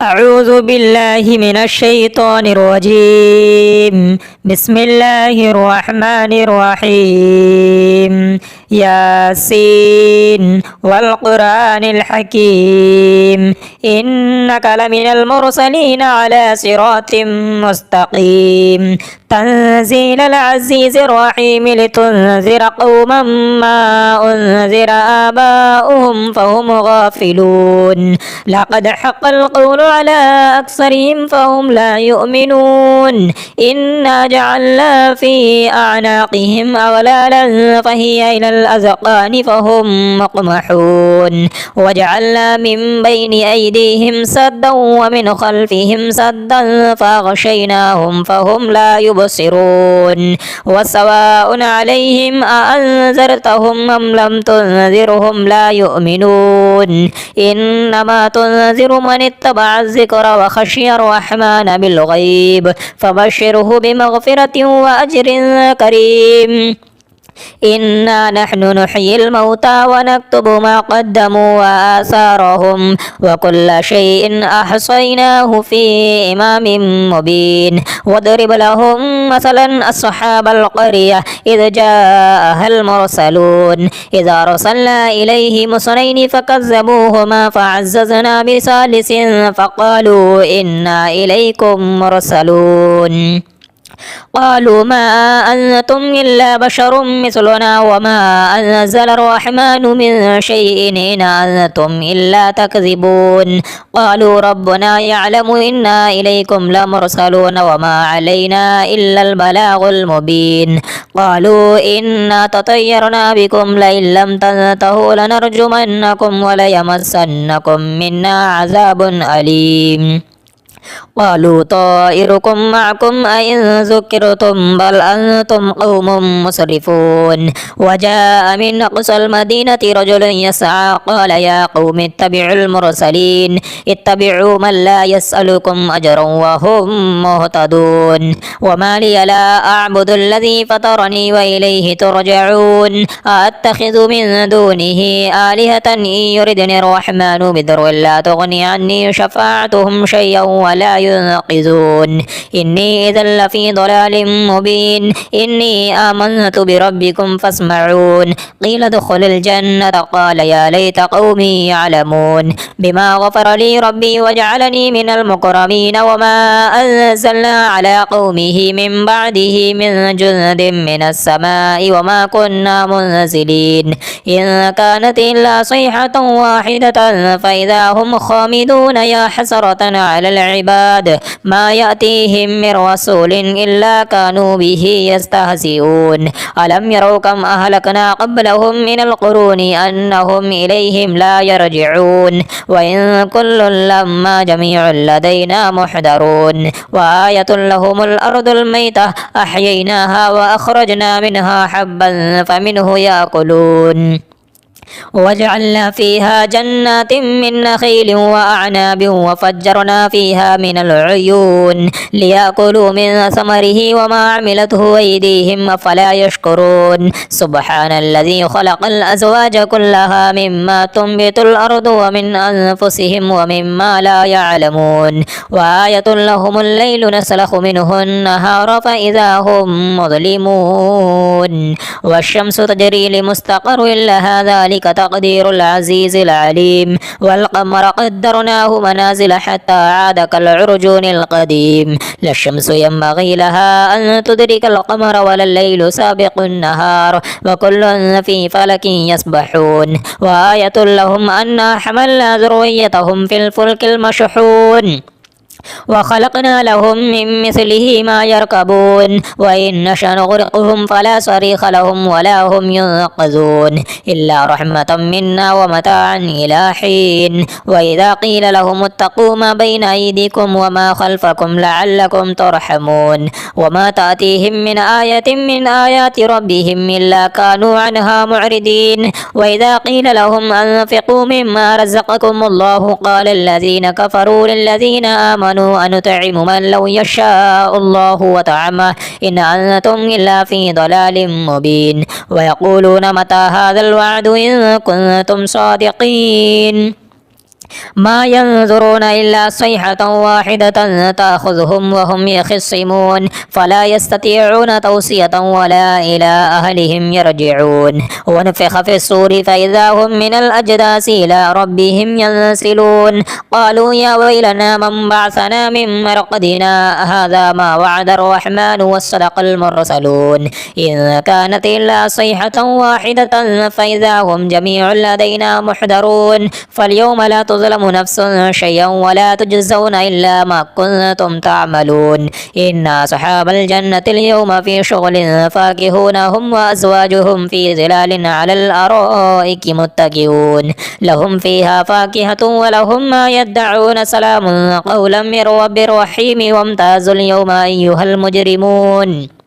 أعوذ بالله من الشيطان الرجيم. بسم الله الرحمن الرحيم. ياسين والقرآن الحكيم إنك لمن المرسلين على صراط مستقيم تنزيل العزيز الرحيم لتنذر قوما ما أنذر آباؤهم فهم غافلون لقد حق القول على أكثرهم فهم لا يؤمنون إنا جعلنا في أعناقهم أغلالا فهي إلى الأذقان فهم مقمحون وجعلنا من بين أيديهم سدا ومن خلفهم سدا فأغشيناهم فهم لا يبصرون وسواء عليهم أأنذرتهم أم لم تنذرهم لا يؤمنون إنما تنذر من اتبع الذكر وخشي الرحمن بالغيب فبشره بمغفرة وأجر كريم إنا نحن نحيي الموتى ونكتب ما قدموا وآثارهم وكل شيء أحصيناه في إمام مبين واضرب لهم مثلا أصحاب القرية إذ جاءها المرسلون إذا أرسلنا إليهم اثنين فكذبوهما فعززنا بثالث فقالوا إنا إليكم مرسلون قالوا ما أنتم إلا بشر مثلنا وما أنزل الرحمن من شيء إن أنتم إلا تكذبون قالوا ربنا يعلم إنا إليكم لمرسلون وما علينا إلا البلاغ المبين قالوا إنا تطيرنا بكم لئن لم تنتهوا لنرجمنكم وليمسنكم منا عذاب أليم قالوا طائركم معكم أئن ذكرتم بل أنتم قوم مسرفون وجاء من أقصى المدينة رجل يسعى قال يا قوم اتبعوا المرسلين اتبعوا من لا يسألكم أجرا وهم مهتدون وما لي لا أعبد الذي فطرني وإليه ترجعون أتخذ من دونه آلهة إن يردني الرحمن بضر لا تغني عني شفاعتهم شيئا ولا ينقذون إني إذا لفي ضلال مبين إني آمنت بربكم فاسمعون قيل ادخل الجنة قال يا ليت قومي يعلمون بما غفر لي ربي وجعلني من المكرمين وما أنزلنا على قومه من بعده من جند من السماء وما كنا منزلين إن كانت إلا صيحة واحدة فإذا هم خامدون يا حسرة على العباد ما يأتيهم من رسول إلا كانوا به يستهزئون ألم يروا كم أهلكنا قبلهم من القرون أنهم إليهم لا يرجعون وإن كل لما جميع لدينا محضرون وآية لهم الأرض الميتة أحييناها وأخرجنا منها حبا فمنه يأكلون وجعلنا فيها جنات من نخيل وأعناب وفجرنا فيها من العيون ليأكلوا من ثمره وما عملته أيديهم أفلا يشكرون سبحان الذي خلق الأزواج كلها مما تنبت الأرض ومن أنفسهم ومما لا يعلمون وآية لهم الليل نسلخ منه النهار فإذا هم مظلمون والشمس تجري لمستقر لها ذلك تقدير العزيز العليم والقمر قدرناه منازل حتى عاد كالعرجون القديم لا الشمس ينبغي لها أن تدرك القمر ولا الليل سابق النهار وكل في فلك يسبحون وآية لهم أنا حملنا ذريتهم في الفلك المشحون وخلقنا لهم من مثله ما يركبون وإن نشأ نغرقهم فلا صريخ لهم ولا هم ينقذون إلا رحمة منا ومتاعا إلى حين وإذا قيل لهم اتقوا ما بين أيديكم وما خلفكم لعلكم ترحمون وما تأتيهم من آية من آيات ربهم إلا كانوا عنها معرضين وإذا قيل لهم أنفقوا مما رزقكم الله قال الذين كفروا للذين آمنوا أنطعم من لو يشاء الله وطعمه إن أنتم إلا في ضلال مبين ويقولون متى هذا الوعد إن كنتم صادقين ما ينظرون إلا صيحة واحدة تأخذهم وهم يخصمون فلا يستطيعون توصية ولا إلى أهلهم يرجعون ونفخ في الصور فإذا هم من الأجداث إلى ربهم ينسلون قالوا يا ويلنا من بعثنا من مرقدنا هذا ما وعد الرحمن وصدق المرسلون إن كانت إلا صيحة واحدة فإذا هم جميع لدينا محضرون فاليوم لا تظلم نفس شيئا ولا تجزون إلا ما كنتم تعملون إن أصحاب الجنة اليوم في شغل فاكهون هم وأزواجهم في ظلال على الأرائك متكئون لهم فيها فاكهة ولهم ما يدعون سلام قولا من رب رحيم وامتازوا اليوم أيها المجرمون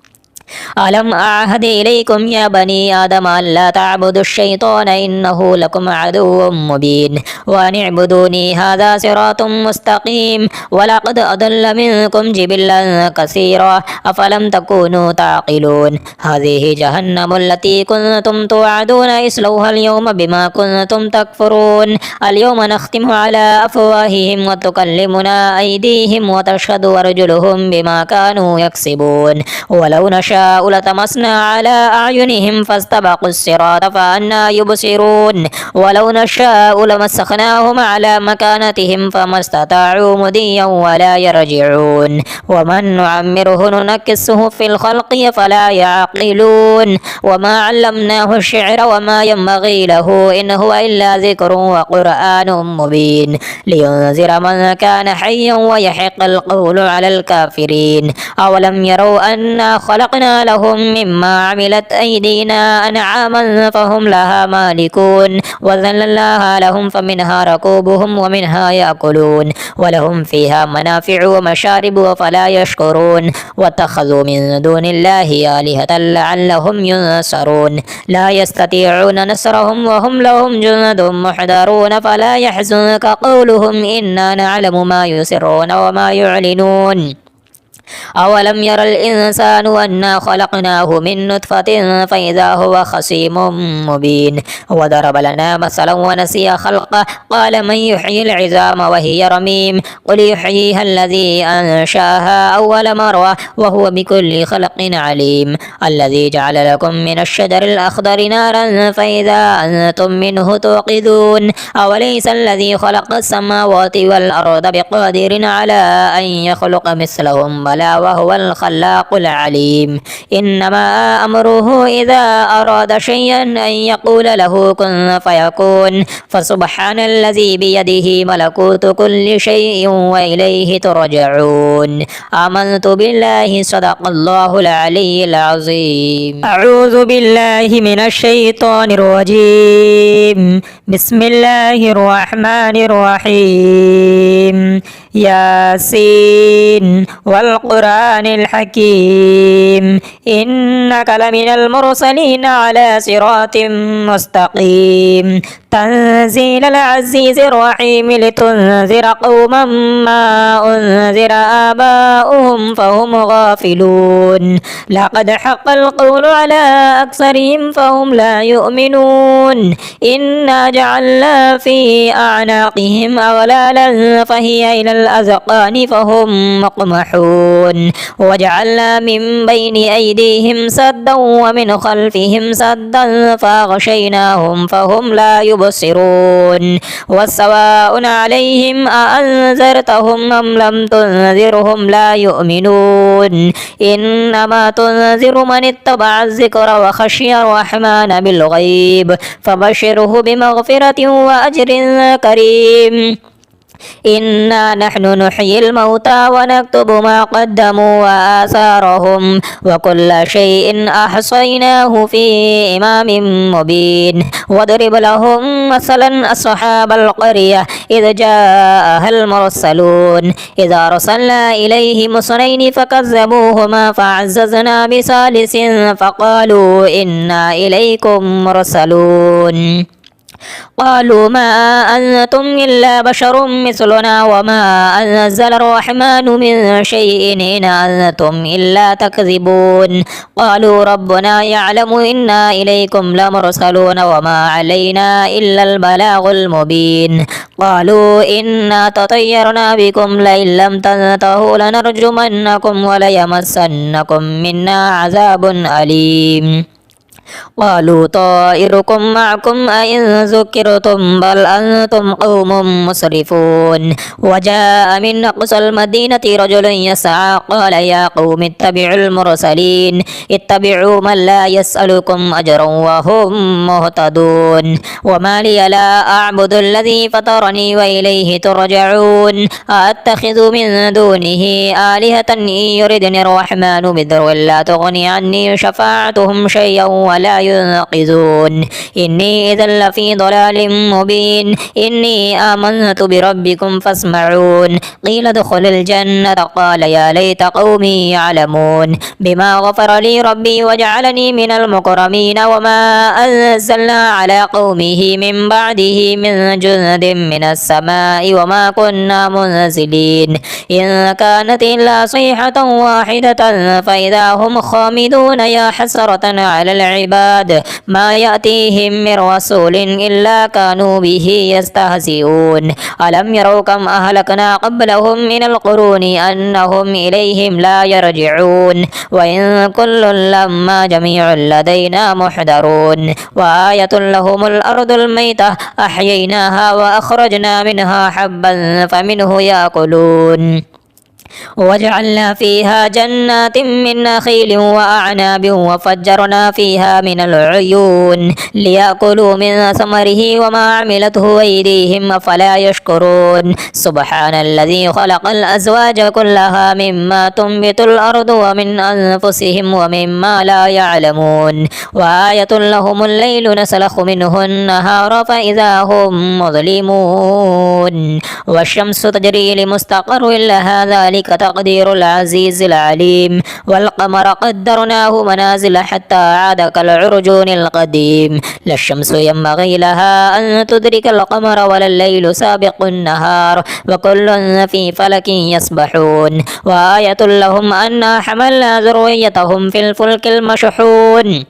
ألم أعهد إليكم يا بني آدم ألا تعبدوا الشيطان إنه لكم عدو مبين وأن اعبدوني هذا صراط مستقيم ولقد أضل منكم جبلا كثيرا أفلم تكونوا تعقلون هذه جهنم التي كنتم توعدون اصلوها اليوم بما كنتم تكفرون اليوم نختم على أفواههم وتكلمنا أيديهم وتشهد أرجلهم بما كانوا يكسبون ولو نشاء لطمسنا على أعينهم فاستبقوا الصراط فأنى يبصرون ولو نشاء لمسخناهم على مكانتهم فما استطاعوا مضيا ولا يرجعون ومن نعمره ننكسه في الخلق فلا يعقلون وما علمناه الشعر وما ينبغي له إن هو إلا ذكر وقرآن مبين لينذر من كان حيا ويحق القول على الكافرين أولم يروا أنا خلقنا لهم مما عملت أيدينا أنعاما فهم لها مالكون وذللناها لهم فمنها ركوبهم ومنها يأكلون ولهم فيها منافع ومشارب وفلا يشكرون واتخذوا من دون الله آلهة لعلهم ينصرون لا يستطيعون نصرهم وهم لهم جند محضرون فلا يحزنك قولهم إنا نعلم ما يسرون وما يعلنون أولم ير الإنسان أنا خلقناه من نطفة فإذا هو خصيم مبين وضرب لنا مثلا ونسي خلقه قال من يحيي العظام وهي رميم قل يحييها الذي أنشأها أول مرة وهو بكل خلق عليم الذي جعل لكم من الشجر الأخضر نارا فإذا أنتم منه توقدون أوليس الذي خلق السماوات والأرض بقادر على أن يخلق مثلهم بلى وهو الخلاق العليم إنما أمره إذا أراد شيئا أن يقول له كن فيكون فسبحان الذي بيده ملكوت كل شيء وإليه ترجعون آمنت بالله صدق الله العلي العظيم أعوذ بالله من الشيطان الرجيم بسم الله الرحمن الرحيم ياسين والقرآن الحكيم إنك لمن المرسلين على صراط مستقيم تنزيل العزيز الرحيم لتنذر قوما ما أنذر آباؤهم فهم غافلون لقد حق القول على أكثرهم فهم لا يؤمنون إنا جعلنا في أعناقهم أغلالا فهي إلى الأذقان فهم مقمحون وجعلنا من بين أيديهم سدا ومن خلفهم سدا فأغشيناهم فهم لا يبصرون وسواء عليهم أأنذرتهم أم لم تنذرهم لا يؤمنون إنما تنذر من اتبع الذكر وخشي الرحمن بالغيب فبشره بمغفرة وأجر كريم إنا نحن نحيي الموتى ونكتب ما قدموا وآثارهم وكل شيء أحصيناه في إمام مبين واضرب لهم مثلا أصحاب القرية إذ جاءها المرسلون إذا أرسلنا إليهم اثنين فكذبوهما فعززنا بثالث فقالوا إنا إليكم مرسلون قالوا ما أنتم إلا بشر مثلنا وما أنزل الرحمن من شيء إن أنتم إلا تكذبون قالوا ربنا يعلم إنا إليكم لمرسلون وما علينا إلا البلاغ المبين قالوا إنا تطيرنا بكم لئن لم تنتهوا لنرجمنكم وليمسنكم منا عذاب أليم قالوا طائركم معكم أئن ذكرتم بل أنتم قوم مسرفون وجاء من أقصى المدينة رجل يسعى قال يا قوم اتبعوا المرسلين اتبعوا من لا يسألكم أجرا وهم مهتدون وما لي لا أعبد الذي فطرني وإليه ترجعون أتخذ من دونه آلهة إن يردني الرحمن بضر لا تغني عني شفاعتهم شيئا ولا ينقذون إني إذا لفي ضلال مبين إني آمنت بربكم فاسمعون قيل ادخل الجنة قال يا ليت قومي يعلمون بما غفر لي ربي وجعلني من المكرمين وما أنزلنا على قومه من بعده من جند من السماء وما كنا منزلين إن كانت إلا صيحة واحدة فإذا هم خامدون يا حسرة على العباد ما يأتيهم من رسول إلا كانوا به يستهزئون ألم يروا كم أهلكنا قبلهم من القرون أنهم إليهم لا يرجعون وإن كل لما جميع لدينا محضرون وآية لهم الأرض الميتة أحييناها وأخرجنا منها حبا فمنه يأكلون وجعلنا فيها جنات من نخيل وأعناب وفجرنا فيها من العيون ليأكلوا من ثمره وما عملته أيديهم أفلا يشكرون سبحان الذي خلق الأزواج كلها مما تنبت الأرض ومن أنفسهم ومما لا يعلمون وآية لهم الليل نسلخ منه النهار فإذا هم مظلمون والشمس تجري لمستقر لها ذلك تقدير العزيز العليم والقمر قدرناه منازل حتى عاد كالعرجون القديم لا الشمس ينبغي لها أن تدرك القمر ولا الليل سابق النهار وكل في فلك يسبحون وآية لهم أنا حملنا ذريتهم في الفلك المشحون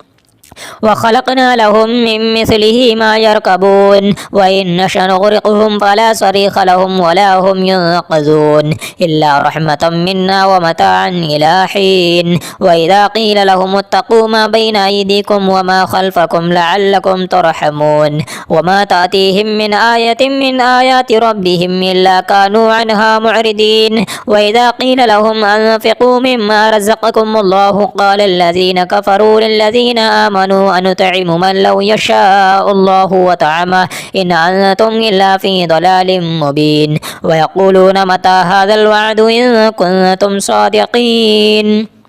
وخلقنا لهم من مثله ما يركبون وإن نشأ نغرقهم فلا صريخ لهم ولا هم ينقذون إلا رحمة منا ومتاعا إلى حين وإذا قيل لهم اتقوا ما بين أيديكم وما خلفكم لعلكم ترحمون وما تأتيهم من آية من آيات ربهم إلا كانوا عنها معرضين وإذا قيل لهم أنفقوا مما رزقكم الله قال الذين كفروا للذين آمنوا أنطعم من لو يشاء الله وطعمه إن أنتم إلا في ضلال مبين ويقولون متى هذا الوعد إن كنتم صادقين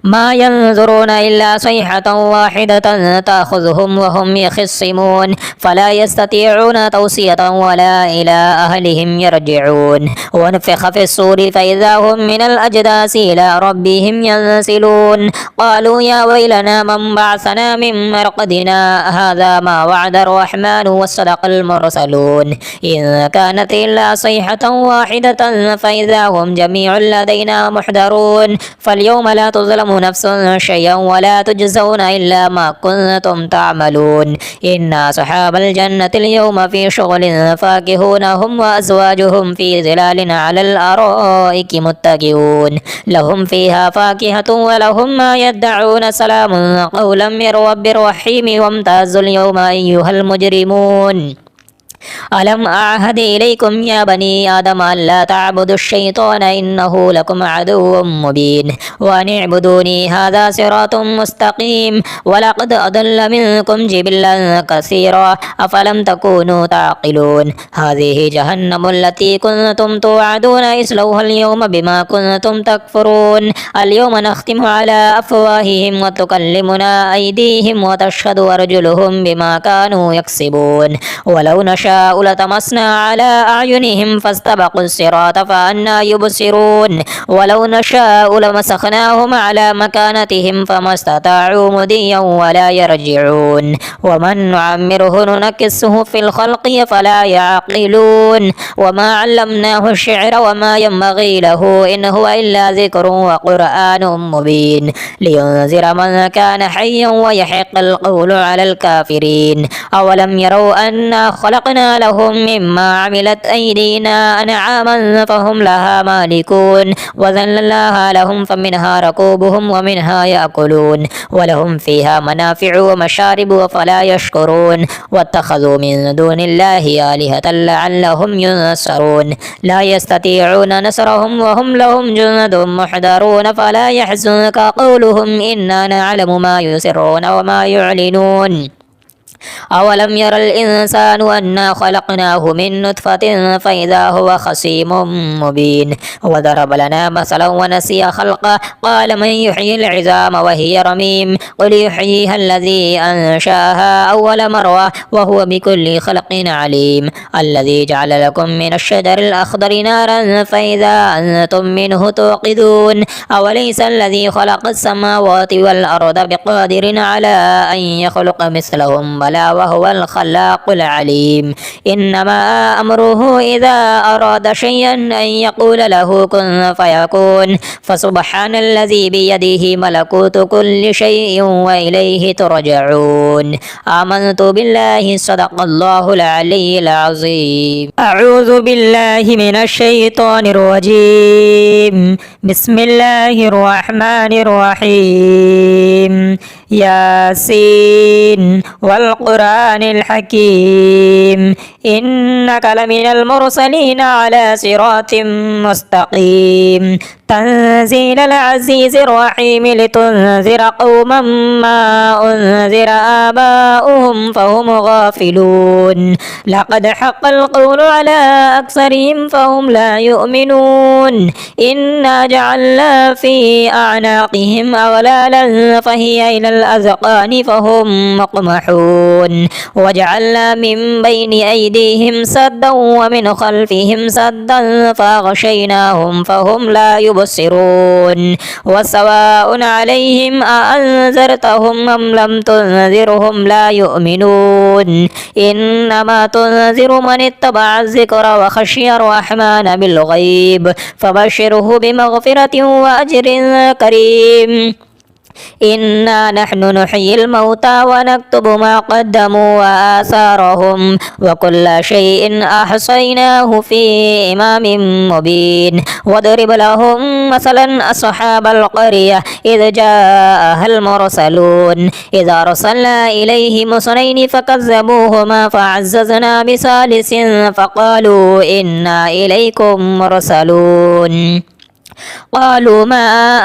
ما ينظرون إلا صيحة واحدة تأخذهم وهم يخصمون فلا يستطيعون توصية ولا إلى أهلهم يرجعون ونفخ في الصور فإذا هم من الأجداث إلى ربهم ينسلون قالوا يا ويلنا من بعثنا من مرقدنا هذا ما وعد الرحمن وصدق المرسلون إن كانت إلا صيحة واحدة فإذا هم جميع لدينا محضرون فاليوم لا تظلم نفس شيئا ولا تجزون إلا ما كنتم تعملون إن أصحاب الجنة اليوم في شغل فاكهون هم وأزواجهم في ظلال على الأرائك متكئون لهم فيها فاكهة ولهم ما يدعون سلام قولا من رب رحيم وامتازوا اليوم أيها المجرمون ألم أعهد إليكم يا بني آدم أن لا تعبدوا الشيطان إنه لكم عدو مبين وأن اعبدوني هذا صراط مستقيم ولقد أضل منكم جبلا كثيرا أفلم تكونوا تعقلون هذه جهنم التي كنتم توعدون اصلوها اليوم بما كنتم تكفرون اليوم نختم على أفواههم وتكلمنا أيديهم وتشهد أرجلهم بما كانوا يكسبون ولو نشاء نشاء لطمسنا على أعينهم فاستبقوا الصراط فأنى يبصرون ولو نشاء لمسخناهم على مكانتهم فما استطاعوا مضيا ولا يرجعون ومن نعمره ننكسه في الخلق فلا يعقلون وما علمناه الشعر وما ينبغي له إن هو إلا ذكر وقرآن مبين لينذر من كان حيا ويحق القول على الكافرين أولم يروا أنا خلقنا لهم مما عملت أيدينا أنعاما فهم لها مالكون وذللناها لهم فمنها ركوبهم ومنها يأكلون ولهم فيها منافع ومشارب وفلا يشكرون واتخذوا من دون الله آلهة لعلهم ينصرون لا يستطيعون نصرهم وهم لهم جند محضرون فلا يحزنك قولهم إنا نعلم ما يسرون وما يعلنون أولم ير الإنسان أنا خلقناه من نطفة فإذا هو خصيم مبين وضرب لنا مثلا ونسي خلقه قال من يحيي العظام وهي رميم قل يحييها الذي أنشأها أول مرة وهو بكل خلق عليم الذي جعل لكم من الشجر الأخضر نارا فإذا أنتم منه توقدون أوليس الذي خلق السماوات والأرض بقادر على أن يخلق مثلهم بلى وهو الخلاق العليم إنما أمره إذا أراد شيئا أن يقول له كن فيكون فسبحان الذي بيده ملكوت كل شيء وإليه ترجعون آمنت بالله صدق الله العلي العظيم أعوذ بالله من الشيطان الرجيم بسم الله الرحمن الرحيم ياسين والقرآن الحكيم إنك لمن المرسلين على صراط مستقيم تنزيل العزيز الرحيم لتنذر قوما ما أنذر آباؤهم فهم غافلون لقد حق القول على أكثرهم فهم لا يؤمنون إنا جعلنا في أعناقهم أغلالا فهي إلى الأذقان فهم مقمحون وجعلنا من بين أيديهم سدا ومن خلفهم سدا فأغشيناهم فهم لا يبصرون وسواء عليهم أأنذرتهم أم لم تنذرهم لا يؤمنون إنما تنذر من اتبع الذكر وخشي الرحمن بالغيب فبشره بمغفرة وأجر كريم إنا نحن نحيي الموتى ونكتب ما قدموا وآثارهم وكل شيء أحصيناه في إمام مبين واضرب لهم مثلا أصحاب القرية إذ جاءها المرسلون إذ أرسلنا إليهم اثنين فكذبوهما فعززنا بثالث فقالوا إنا إليكم مرسلون قالوا ما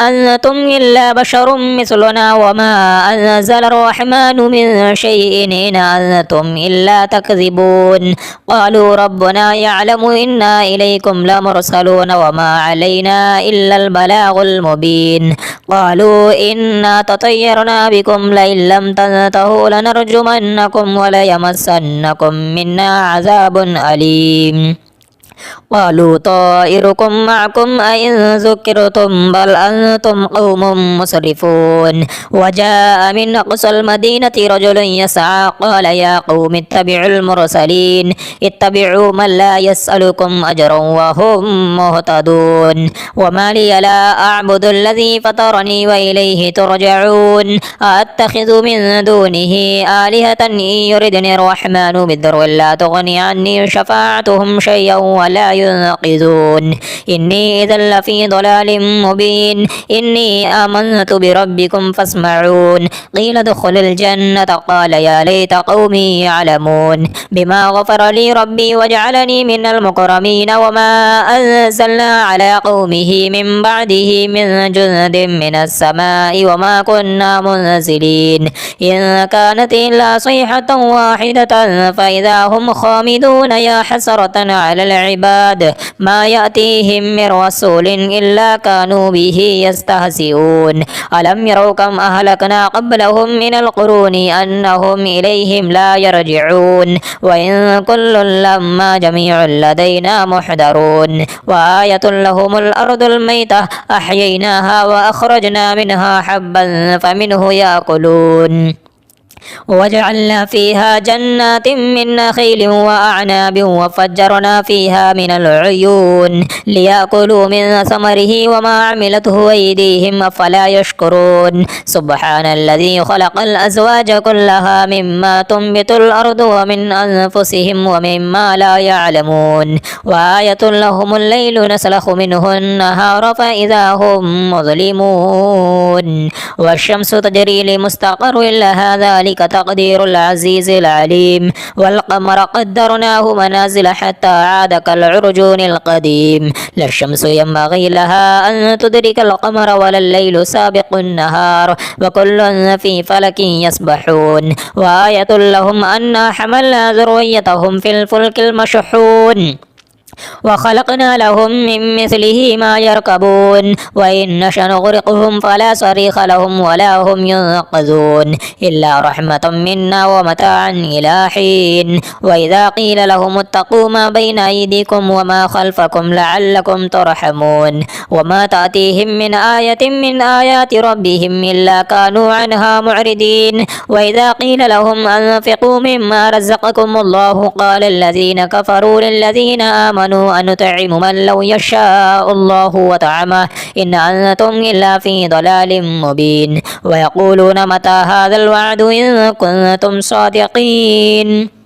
أنتم إلا بشر مثلنا وما أنزل الرحمن من شيء إن أنتم إلا تكذبون قالوا ربنا يعلم إنا إليكم لمرسلون وما علينا إلا البلاغ المبين قالوا إنا تطيرنا بكم لئن لم تنتهوا لنرجمنكم وليمسنكم منا عذاب أليم قالوا طائركم معكم أئن ذكرتم بل أنتم قوم مسرفون وجاء من أقصى المدينة رجل يسعى قال يا قوم اتبعوا المرسلين اتبعوا من لا يسألكم أجرا وهم مهتدون وما لي لا أعبد الذي فطرني وإليه ترجعون أتخذ من دونه آلهة إن يردني الرحمن بضر لا تغني عني شفاعتهم شيئا ولا ينقذون إني إذا لفي ضلال مبين إني آمنت بربكم فاسمعون قيل ادخل الجنة قال يا ليت قومي يعلمون بما غفر لي ربي وجعلني من المكرمين وما أنزلنا على قومه من بعده من جند من السماء وما كنا منزلين إن كانت إلا صيحة واحدة فإذا هم خامدون يا حسرة على العباد العباد ما يأتيهم من رسول إلا كانوا به يستهزئون ألم يروا كم أهلكنا قبلهم من القرون أنهم إليهم لا يرجعون وإن كل لما جميع لدينا محضرون وآية لهم الأرض الميتة أحييناها وأخرجنا منها حبا فمنه يأكلون وجعلنا فيها جنات من نخيل وأعناب وفجرنا فيها من العيون ليأكلوا من ثمره وما عملته أيديهم أفلا يشكرون سبحان الذي خلق الأزواج كلها مما تنبت الأرض ومن أنفسهم ومما لا يعلمون وآية لهم الليل نسلخ منه النهار فإذا هم مظلمون والشمس تجري لمستقر لها ذلك تقدير العزيز العليم والقمر قدرناه منازل حتى عاد كالعرجون القديم لا الشمس ينبغي لها أن تدرك القمر ولا الليل سابق النهار وكل في فلك يسبحون وآية لهم أنا حملنا ذريتهم في الفلك المشحون وخلقنا لهم من مثله ما يركبون وإن نشأ نغرقهم فلا صريخ لهم ولا هم ينقذون إلا رحمة منا ومتاعا إلى حين وإذا قيل لهم اتقوا ما بين أيديكم وما خلفكم لعلكم ترحمون وما تأتيهم من آية من آيات ربهم إلا كانوا عنها معرضين وإذا قيل لهم أنفقوا مما رزقكم الله قال الذين كفروا للذين آمنوا أن نطعم من لو يشاء الله وطعمه إن أنتم إلا في ضلال مبين ويقولون متى هذا الوعد إن كنتم صادقين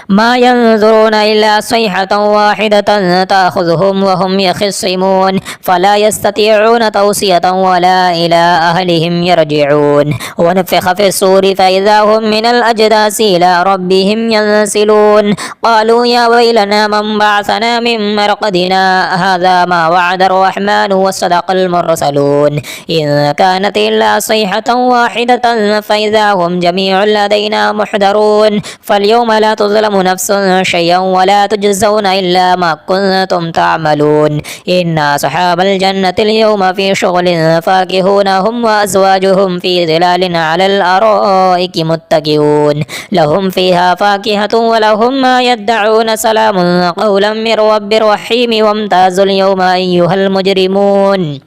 ما ينظرون إلا صيحة واحدة تأخذهم وهم يخصمون فلا يستطيعون توصية ولا إلى أهلهم يرجعون ونفخ في الصور فإذا هم من الأجداث إلى ربهم ينسلون قالوا يا ويلنا من بعثنا من مرقدنا هذا ما وعد الرحمن وصدق المرسلون إن كانت إلا صيحة واحدة فإذا هم جميع لدينا محضرون فاليوم لا تظلم نفس شيئا ولا تجزون إلا ما كنتم تعملون إن أصحاب الجنة اليوم في شغل فاكهون هم وأزواجهم في ظلال على الأرائك متكئون لهم فيها فاكهة ولهم ما يدعون سلام قولا من رب رحيم وامتازوا اليوم أيها المجرمون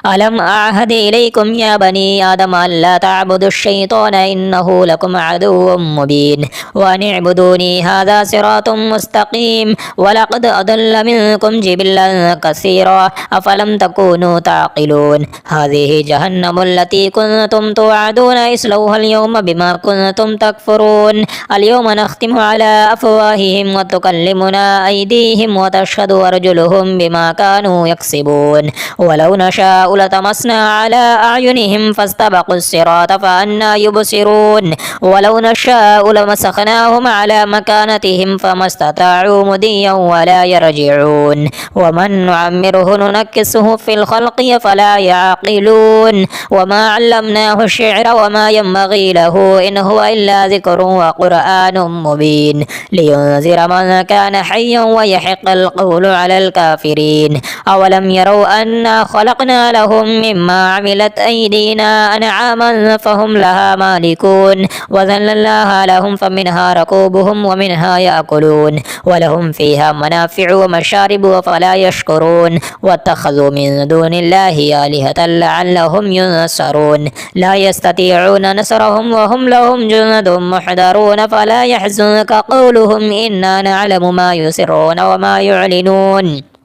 ألم أعهد إليكم يا بني آدم ألا تعبدوا الشيطان إنه لكم عدو مبين وأن اعبدوني هذا صراط مستقيم ولقد أضل منكم جبلا كثيرا أفلم تكونوا تعقلون هذه جهنم التي كنتم توعدون اصلوها اليوم بما كنتم تكفرون اليوم نختم على أفواههم وتكلمنا أيديهم وتشهد أرجلهم بما كانوا يكسبون ولو نشاء لطمسنا على أعينهم فاستبقوا الصراط فأنى يبصرون ولو نشاء لمسخناهم على مكانتهم فما استطاعوا مضيا ولا يرجعون ومن نعمره ننكسه في الخلق فلا يعقلون وما علمناه الشعر وما ينبغي له إن هو إلا ذكر وقرآن مبين لينذر من كان حيا ويحق القول على الكافرين أولم يروا أنا خلقنا لهم مما عملت أيدينا أنعاما فهم لها مالكون وذللناها لهم فمنها ركوبهم ومنها يأكلون ولهم فيها منافع ومشارب فلا يشكرون واتخذوا من دون الله آلهة لعلهم ينصرون لا يستطيعون نصرهم وهم لهم جند محضرون فلا يحزنك قولهم إنا نعلم ما يسرون وما يعلنون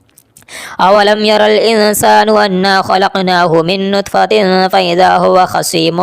أولم ير الإنسان أنا خلقناه من نطفة فإذا هو خصيم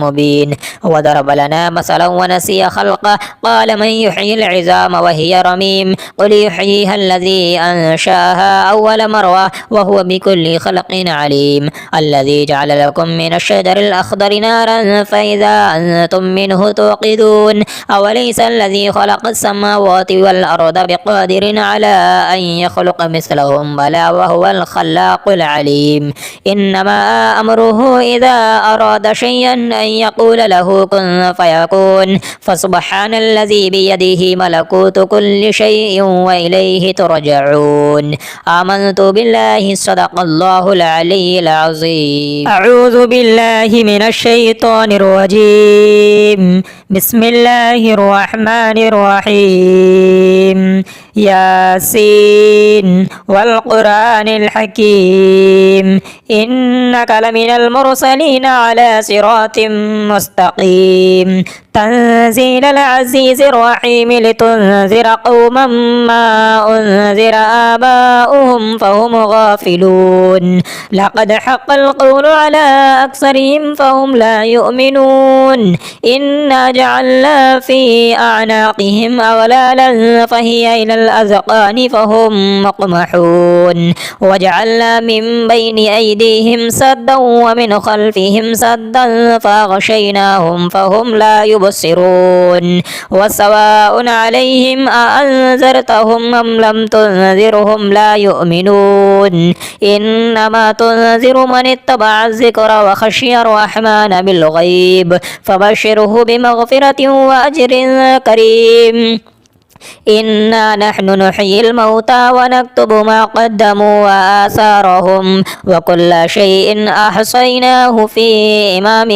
مبين وضرب لنا مثلا ونسي خلقه قال من يحيي العظام وهي رميم قل يحييها الذي أنشأها أول مرة وهو بكل خلق عليم الذي جعل لكم من الشجر الأخضر نارا فإذا أنتم منه توقدون أوليس الذي خلق السماوات والأرض بقادر على أن يخلق مثلهم بلى وهو الخلاق العليم إنما أمره إذا أراد شيئا أن يقول له كن فيكون فسبحان الذي بيده ملكوت كل شيء وإليه ترجعون آمنت بالله صدق الله العلي العظيم أعوذ بالله من الشيطان الرجيم بسم الله الرحمن الرحيم ياسين والقرآن الحكيم إنك لمن المرسلين على صراط مستقيم تنزيل العزيز الرحيم لتنذر قوما ما أنذر آباؤهم فهم غافلون لقد حق القول على أكثرهم فهم لا يؤمنون إنا جعلنا في أعناقهم أغلالا فهي إلى الأذقان فهم مقمحون وجعلنا من بين أيديهم سدا ومن خلفهم سدا فأغشيناهم فهم لا يبصرون وسواء عليهم أأنذرتهم أم لم تنذرهم لا يؤمنون إنما تنذر من اتبع الذكر وخشي الرحمن بالغيب فبشره بمغفرة وأجر كريم إنا نحن نحيي الموتى ونكتب ما قدموا وآثارهم وكل شيء أحصيناه في إمام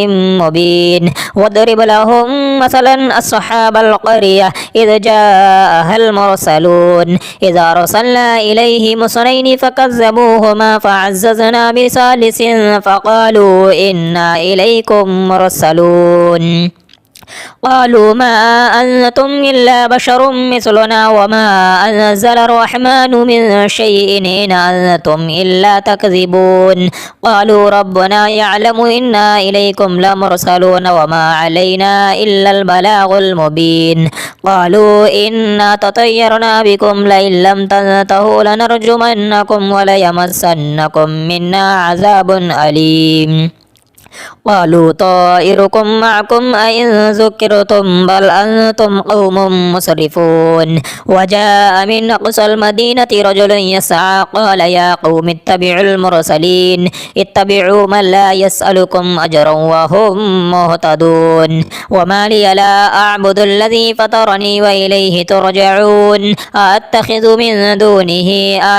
مبين واضرب لهم مثلا أصحاب القرية إذ جاءها المرسلون إذا أرسلنا إليهم اثنين فكذبوهما فعززنا بثالث فقالوا إنا إليكم مرسلون قالوا ما أنتم إلا بشر مثلنا وما أنزل الرحمن من شيء إن أنتم إلا تكذبون قالوا ربنا يعلم إنا إليكم لمرسلون وما علينا إلا البلاغ المبين قالوا إنا تطيرنا بكم لئن لم تنتهوا لنرجمنكم وليمسنكم منا عذاب أليم قالوا طائركم معكم أئن ذكرتم بل أنتم قوم مسرفون وجاء من أقصى المدينة رجل يسعى قال يا قوم اتبعوا المرسلين اتبعوا من لا يسألكم أجرا وهم مهتدون وما لي لا أعبد الذي فطرني وإليه ترجعون أتخذ من دونه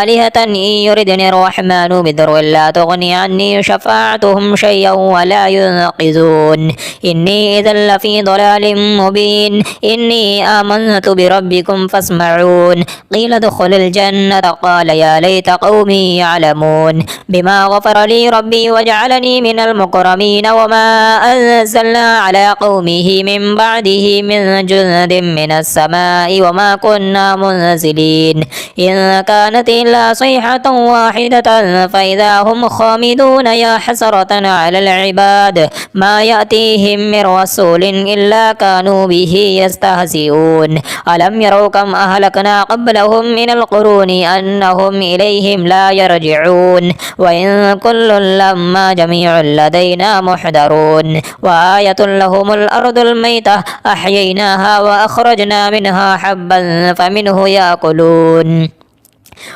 آلهة إن يردني الرحمن بضر لا تغني عني شفاعتهم شيئا ولا ينقذون إني إذا لفي ضلال مبين إني آمنت بربكم فاسمعون قيل ادخل الجنة قال يا ليت قومي يعلمون بما غفر لي ربي وجعلني من المكرمين وما أنزلنا على قومه من بعده من جند من السماء وما كنا منزلين إن كانت إلا صيحة واحدة فإذا هم خامدون يا حسرة على العباد ما يأتيهم من رسول إلا كانوا به يستهزئون ألم يروا كم أهلكنا قبلهم من القرون أنهم إليهم لا يرجعون وإن كل لما جميع لدينا محضرون وآية لهم الأرض الميتة أحييناها وأخرجنا منها حبا فمنه يأكلون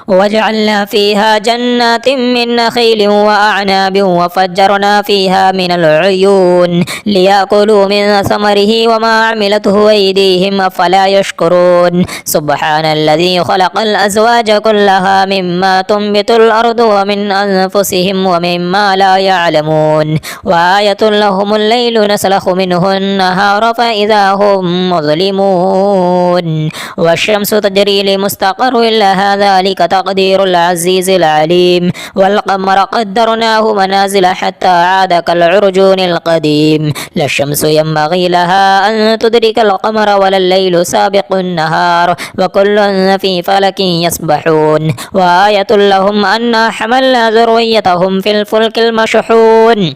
وجعلنا فيها جنات من نخيل وأعناب وفجرنا فيها من العيون ليأكلوا من ثمره وما عملته أيديهم أفلا يشكرون سبحان الذي خلق الأزواج كلها مما تنبت الأرض ومن أنفسهم ومما لا يعلمون وآية لهم الليل نسلخ منه النهار فإذا هم مظلمون والشمس تجري لمستقر لها ذلك تقدير العزيز العليم والقمر قدرناه منازل حتى عاد كالعرجون القديم لا الشمس ينبغي لها أن تدرك القمر ولا الليل سابق النهار وكل في فلك يسبحون وآية لهم أنا حملنا ذريتهم في الفلك المشحون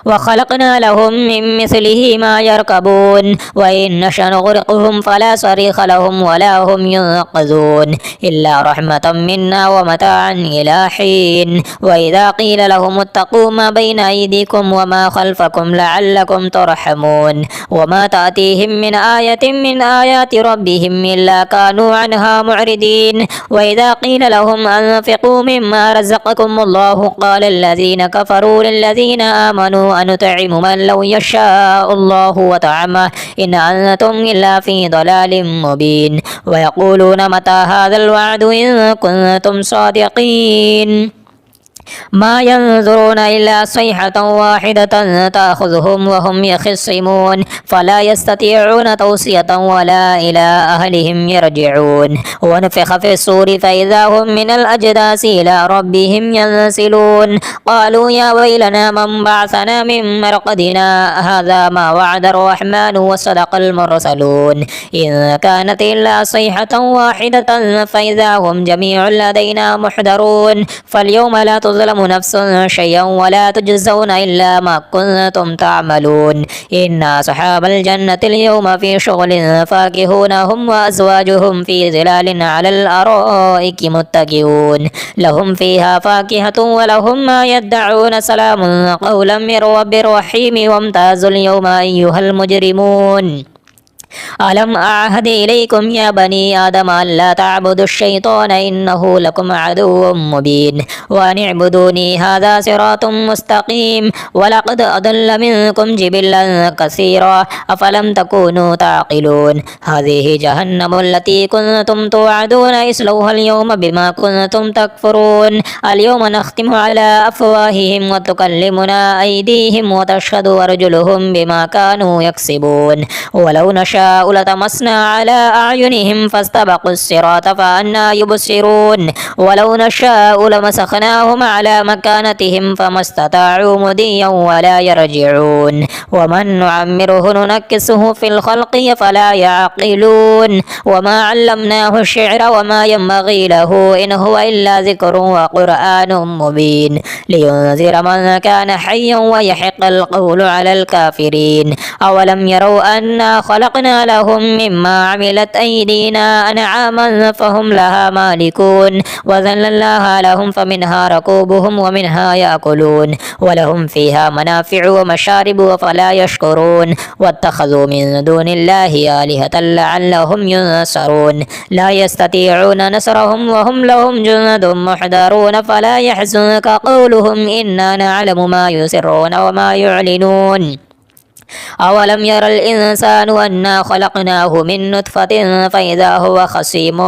وخلقنا لهم من مثله ما يركبون وإن نشأ نغرقهم فلا صريخ لهم ولا هم ينقذون إلا رحمة منا ومتاعا إلى حين وإذا قيل لهم اتقوا ما بين أيديكم وما خلفكم لعلكم ترحمون وما تأتيهم من آية من آيات ربهم إلا كانوا عنها معرضين وإذا قيل لهم أنفقوا مما رزقكم الله قال الذين كفروا للذين آمنوا أنطعم من لو يشاء الله وطعمه إن أنتم إلا في ضلال مبين ويقولون متى هذا الوعد إن كنتم صادقين ما ينظرون إلا صيحة واحدة تأخذهم وهم يخصمون فلا يستطيعون توصية ولا إلى أهلهم يرجعون ونفخ في الصور فإذا هم من الأجداث إلى ربهم ينسلون قالوا يا ويلنا من بعثنا من مرقدنا هذا ما وعد الرحمن وصدق المرسلون إن كانت إلا صيحة واحدة فإذا هم جميع لدينا محضرون فاليوم لا تظلم نفس شيئا ولا تجزون إلا ما كنتم تعملون إن أصحاب الجنة اليوم في شغل فاكهون هم وأزواجهم في ظلال على الأرائك متكئون لهم فيها فاكهة ولهم ما يدعون سلام قولا من رب رحيم وامتازوا اليوم أيها المجرمون ألم أعهد إليكم يا بني آدم ألا تعبدوا الشيطان إنه لكم عدو مبين وأن اعبدوني هذا صراط مستقيم ولقد أضل منكم جبلا كثيرا أفلم تكونوا تعقلون هذه جهنم التي كنتم توعدون اصلوها اليوم بما كنتم تكفرون اليوم نختم على أفواههم وتكلمنا أيديهم وتشهد أرجلهم بما كانوا يكسبون ولو نشاء لطمسنا على أعينهم فاستبقوا الصراط فأنى يبصرون ولو نشاء لمسخناهم على مكانتهم فما استطاعوا مضيا ولا يرجعون ومن نعمره ننكسه في الخلق فلا يعقلون وما علمناه الشعر وما ينبغي له إن هو إلا ذكر وقرآن مبين لينذر من كان حيا ويحق القول على الكافرين أولم يروا أنا خلقنا لهم مما عملت أيدينا أنعاما فهم لها مالكون وذللناها لهم فمنها ركوبهم ومنها يأكلون ولهم فيها منافع ومشارب وفلا يشكرون واتخذوا من دون الله آلهة لعلهم ينصرون لا يستطيعون نصرهم وهم لهم جند محضرون فلا يحزنك قولهم إنا نعلم ما يسرون وما يعلنون أولم ير الإنسان أنا خلقناه من نطفة فإذا هو خصيم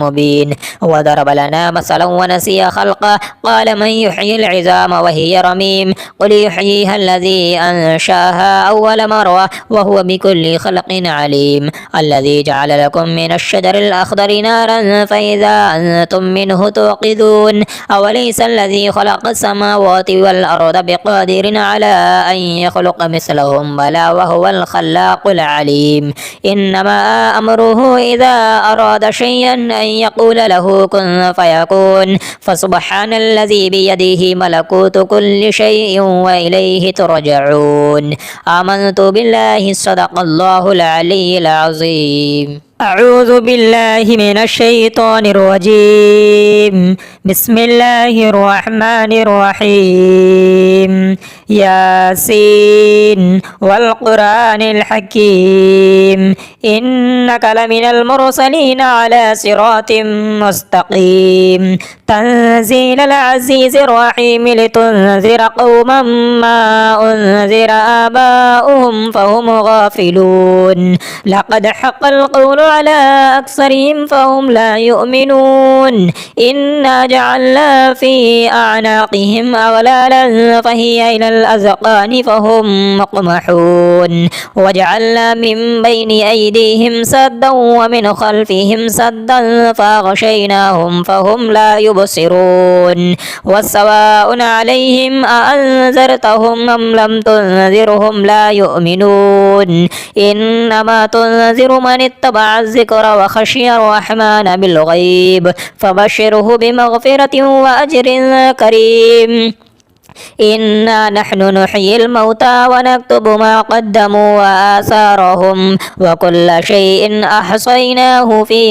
مبين وضرب لنا مثلا ونسي خلقه قال من يحيي العظام وهي رميم قل يحييها الذي أنشاها أول مرة وهو بكل خلق عليم الذي جعل لكم من الشجر الأخضر نارا فإذا أنتم منه توقدون أوليس الذي خلق السماوات والأرض بقادر على أن يخلق مثلهم بلى وهو الخلاق العليم إنما أمره إذا أراد شيئا أن يقول له كن فيكون فسبحان الذي بيده ملكوت كل شيء وإليه ترجعون آمنت بالله صدق الله العلي العظيم أعوذ بالله من الشيطان الرجيم بسم الله الرحمن الرحيم ياسين والقرآن الحكيم إنك لمن المرسلين على صراط مستقيم تنزيل العزيز الرحيم لتنذر قوما ما أنذر آباؤهم فهم غافلون لقد حق القول على أكثرهم فهم لا يؤمنون إنا جعلنا في أعناقهم أغلالا فهي إلى الأذقان فهم مقمحون وجعلنا من بين أيديهم سدا ومن خلفهم سدا فأغشيناهم فهم لا يبصرون وسواء عليهم أأنذرتهم أم لم تنذرهم لا يؤمنون إنما تنذر من اتبع الذكر وخشي الرحمن بالغيب فبشره بمغفرة وأجر كريم إنا نحن نحيي الموتى ونكتب ما قدموا وآثارهم وكل شيء أحصيناه في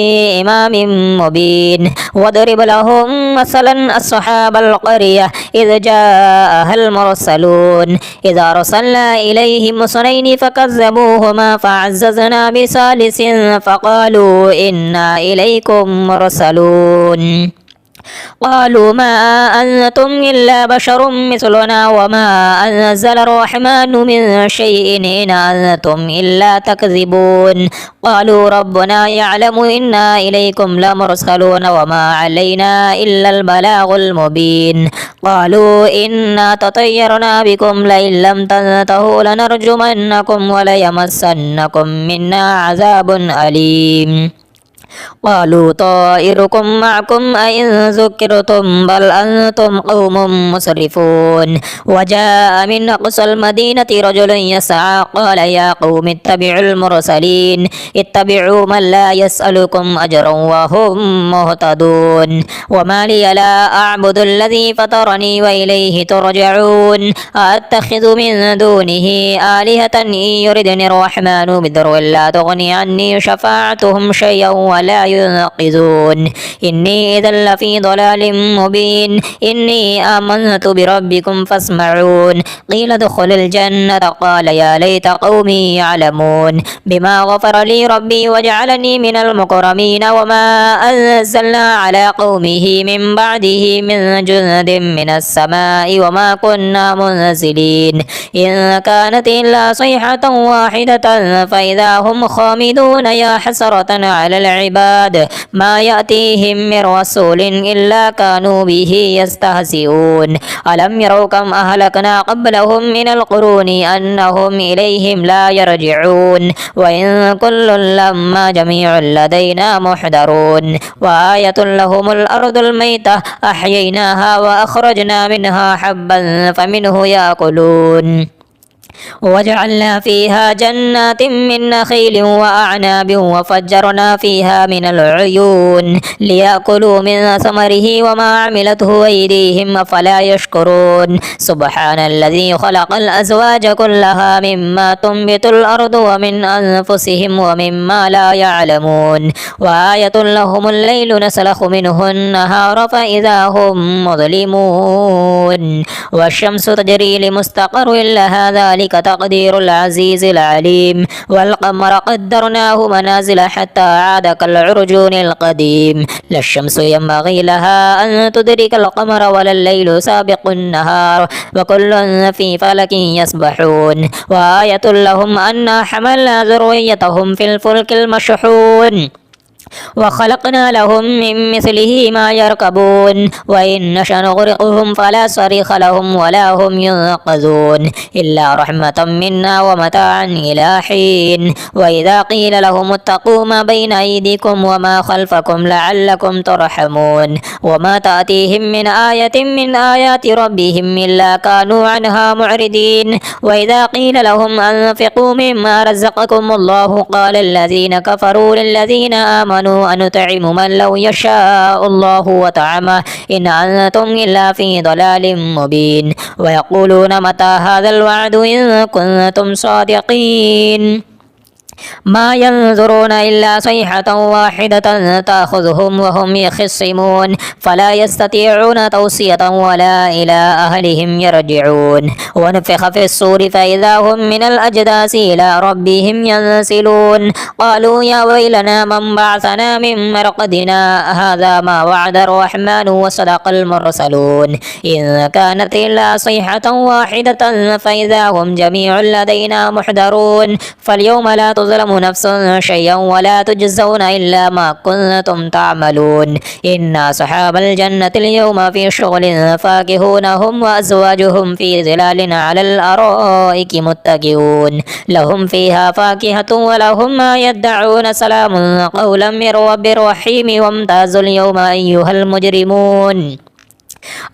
إمام مبين واضرب لهم مثلا أصحاب القرية إذ جاءها المرسلون إذ أرسلنا إليهم اثنين فكذبوهما فعززنا بثالث فقالوا إنا إليكم مرسلون قالوا ما أنتم إلا بشر مثلنا وما أنزل الرحمن من شيء إن أنتم إلا تكذبون قالوا ربنا يعلم إنا إليكم لمرسلون وما علينا إلا البلاغ المبين قالوا إنا تطيرنا بكم لئن لم تنتهوا لنرجمنكم وليمسنكم منا عذاب أليم قالوا طائركم معكم أئن ذكرتم بل أنتم قوم مسرفون وجاء من أقصى المدينة رجل يسعى قال يا قوم اتبعوا المرسلين اتبعوا من لا يسألكم أجرا وهم مهتدون وما لي لا أعبد الذي فطرني وإليه ترجعون أتخذ من دونه آلهة إن يردني الرحمن بضر لا تغني عني شفاعتهم شيئا ولا ينقذون إني إذا لفي ضلال مبين إني آمنت بربكم فاسمعون قيل ادخل الجنة قال يا ليت قومي يعلمون بما غفر لي ربي وجعلني من المكرمين وما أنزلنا على قومه من بعده من جند من السماء وما كنا منزلين إن كانت إلا صيحة واحدة فإذا هم خامدون يا حسرة على العباد ما يأتيهم من رسول إلا كانوا به يستهزئون ألم يروا كم أهلكنا قبلهم من القرون أنهم إليهم لا يرجعون وإن كل لما جميع لدينا محضرون وآية لهم الأرض الميتة أحييناها وأخرجنا منها حبا فمنه يأكلون وجعلنا فيها جنات من نخيل وأعناب وفجرنا فيها من العيون ليأكلوا من ثمره وما عملته أيديهم أفلا يشكرون سبحان الذي خلق الأزواج كلها مما تنبت الأرض ومن أنفسهم ومما لا يعلمون وآية لهم الليل نسلخ منه النهار فإذا هم مظلمون والشمس تجري لمستقر لها ذلك تقدير العزيز العليم والقمر قدرناه منازل حتى عاد كالعرجون القديم لا الشمس ينبغي لها أن تدرك القمر ولا الليل سابق النهار وكل في فلك يسبحون وآية لهم أنا حملنا ذريتهم في الفلك المشحون وخلقنا لهم من مثله ما يركبون وإن نشأ نغرقهم فلا صريخ لهم ولا هم ينقذون إلا رحمة منا ومتاعا إلى حين وإذا قيل لهم اتقوا ما بين أيديكم وما خلفكم لعلكم ترحمون وما تأتيهم من آية من آيات ربهم إلا كانوا عنها معرضين وإذا قيل لهم أنفقوا مما رزقكم الله قال الذين كفروا للذين آمنوا أنطعم من لو يشاء الله وطعمه إن أنتم إلا في ضلال مبين ويقولون متى هذا الوعد إن كنتم صادقين ما ينظرون إلا صيحة واحدة تأخذهم وهم يخصمون فلا يستطيعون توصية ولا إلى أهلهم يرجعون ونفخ في الصور فإذا هم من الأجداث إلى ربهم ينسلون قالوا يا ويلنا من بعثنا من مرقدنا هذا ما وعد الرحمن وصدق المرسلون إن كانت إلا صيحة واحدة فإذا هم جميع لدينا محضرون فاليوم لا تظلم نفس شيئا ولا تجزون إلا ما كنتم تعملون إن أصحاب الجنة اليوم في شغل فاكهون هم وأزواجهم في ظلال على الأرائك متكئون لهم فيها فاكهة ولهم ما يدعون سلام قولا من رب رحيم وامتازوا اليوم أيها المجرمون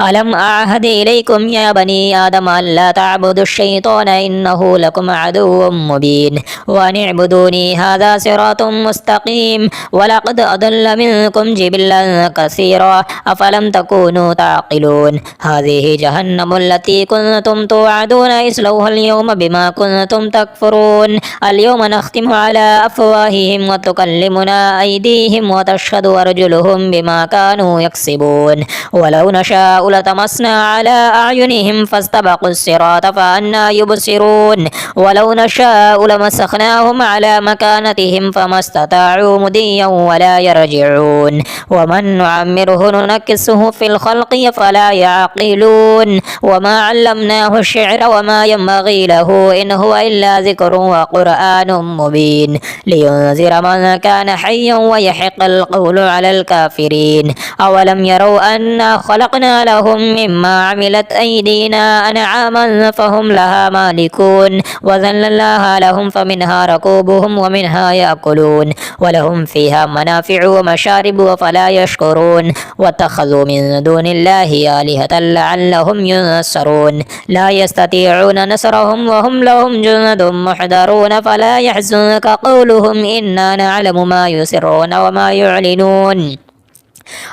ألم أعهد إليكم يا بني آدم ألا تعبدوا الشيطان إنه لكم عدو مبين وأن اعبدوني هذا صراط مستقيم ولقد أضل منكم جبلا كثيرا أفلم تكونوا تعقلون هذه جهنم التي كنتم توعدون اصلوها اليوم بما كنتم تكفرون اليوم نختم على أفواههم وتكلمنا أيديهم وتشهد أرجلهم بما كانوا يكسبون ولو نشاء لطمسنا على أعينهم فاستبقوا الصراط فأنى يبصرون ولو نشاء لمسخناهم على مكانتهم فما استطاعوا مضيا ولا يرجعون ومن نعمره ننكسه في الخلق فلا يعقلون وما علمناه الشعر وما ينبغي له إن هو إلا ذكر وقرآن مبين لينذر من كان حيا ويحق القول على الكافرين أولم يروا أنا خلقنا لهم مما عملت أيدينا أنعاما فهم لها مالكون وذللناها لهم فمنها ركوبهم ومنها يأكلون ولهم فيها منافع ومشارب وفلا يشكرون واتخذوا من دون الله آلهة لعلهم ينصرون لا يستطيعون نصرهم وهم لهم جند محضرون فلا يحزنك قولهم إنا نعلم ما يسرون وما يعلنون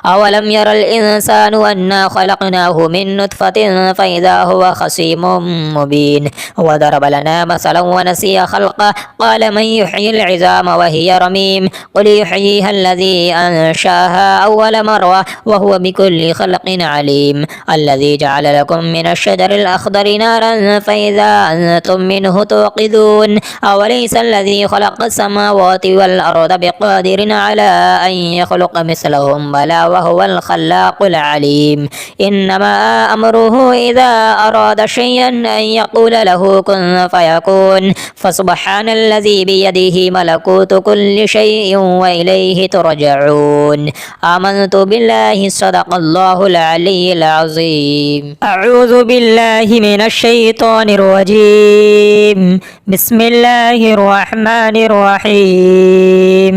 أولم ير الإنسان أنا خلقناه من نطفة فإذا هو خصيم مبين وضرب لنا مثلا ونسي خلقه قال من يحيي العظام وهي رميم قل يحييها الذي أنشاها أول مرة وهو بكل خلق عليم الذي جعل لكم من الشجر الأخضر نارا فإذا أنتم منه توقدون أوليس الذي خلق السماوات والأرض بقادر على أن يخلق مثلهم بلى وهو الخلاق العليم إنما أمره إذا أراد شيئا أن يقول له كن فيكون فسبحان الذي بيده ملكوت كل شيء وإليه ترجعون آمنت بالله صدق الله العلي العظيم أعوذ بالله من الشيطان الرجيم بسم الله الرحمن الرحيم